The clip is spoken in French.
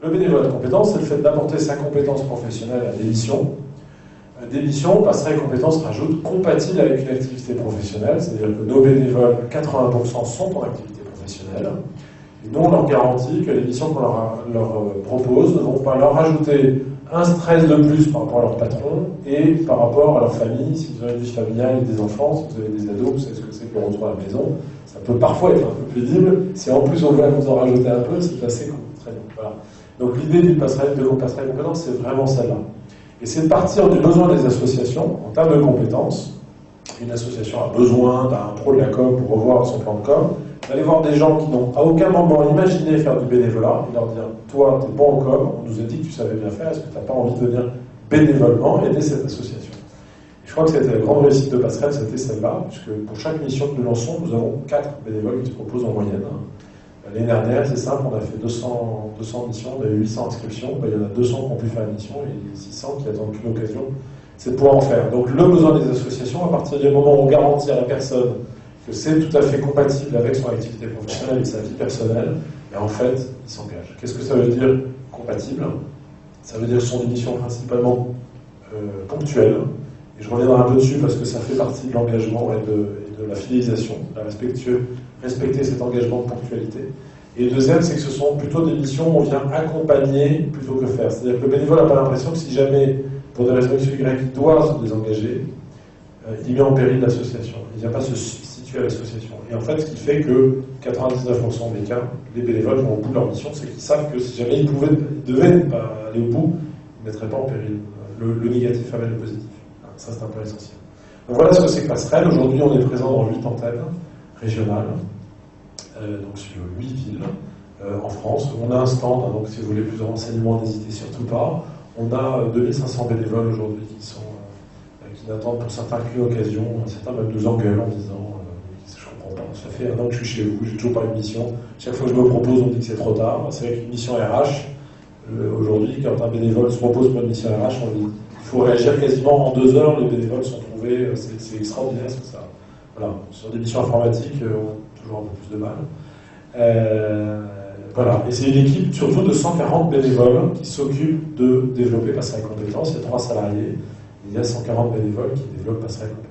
Le bénévolat de compétences, c'est le fait d'apporter sa compétence professionnelle à des missions. Des missions, passerelles compétences rajoute compatibles avec une activité professionnelle, c'est-à-dire que nos bénévoles, 80% sont en activité professionnelle. Et nous, on leur garantit que les missions qu'on leur propose ne vont pas leur rajouter un stress de plus par rapport à leur patron et par rapport à leur famille, si vous avez une vie familiale et des enfants, si vous avez des ados, vous savez ce que c'est que le retour à la maison. Ça peut parfois être un peu pénible. Si en plus on veut vous en rajouter un peu, c'est assez cool. Très bien. Voilà. Donc l'idée d'une passerelle compétences, c'est vraiment celle-là. Et c'est de partir du besoin des associations en termes de compétences. Une association a besoin d'un pro de la com pour revoir son plan de com. D'aller voir des gens qui n'ont à aucun moment imaginé faire du bénévolat et leur dire « Toi, tu es bon en com, on nous a dit que tu savais bien faire, est-ce que tu n'as pas envie de venir bénévolement aider cette association ?» Je crois que c'était la grande réussite de Passerelle, c'était celle-là, puisque pour chaque mission que nous lançons, nous avons 4 bénévoles qui se proposent en moyenne. L'année dernière, c'est simple, on a fait 200 missions, on a eu 800 inscriptions, il y en a 200 qui ont pu faire une mission et 600 qui attendent qu'une occasion, c'est de pouvoir en faire. Donc le besoin des associations, à partir du moment où on garantit à la personne que c'est tout à fait compatible avec son activité professionnelle et sa vie personnelle, et en fait, il s'engage. Qu'est-ce que ça veut dire compatible? Ça veut dire que ce sont des missions principalement ponctuelles, et je reviendrai un peu dessus parce que ça fait partie de l'engagement et de la fidélisation, respecter cet engagement de ponctualité. Et le deuxième, c'est que ce sont plutôt des missions où on vient accompagner plutôt que faire. C'est-à-dire que le bénévole n'a pas l'impression que si jamais, pour des raisons X ou Y, il doit se désengager, il met en péril l'association. Il ne vient pas se substituer à l'association. Et en fait, ce qui fait que 99% des cas, les bénévoles vont au bout de leur mission, c'est qu'ils savent que si jamais ils devaient aller au bout, ils ne mettraient pas en péril. Le négatif amène le positif. Ça, c'est un point essentiel. Donc voilà ce que c'est que Passerelle. Aujourd'hui, on est présent dans 8 antennes régionales, donc sur 8 villes en France. On a un stand, donc si vous voulez plus de renseignements, n'hésitez surtout pas. On a 2500 bénévoles aujourd'hui qui n'attendent pour certains qu'une occasion. Certains même nous engueulent en disant je comprends pas, ça fait 1 an que je suis chez vous, j'ai toujours pas une mission. Chaque fois que je me propose, on me dit que c'est trop tard. C'est vrai qu'une mission RH, aujourd'hui, quand un bénévole se propose pour une mission RH, on dit il faut réagir quasiment en 2 heures, les bénévoles sont trouvés, c'est extraordinaire ce que ça. Voilà. Sur des missions informatiques, on a toujours un peu plus de mal. Voilà. Et c'est une équipe surtout de 140 bénévoles qui s'occupent de développer Passerelle Compétences. Il y a 3 salariés, il y a 140 bénévoles qui développent Passerelle Compétences.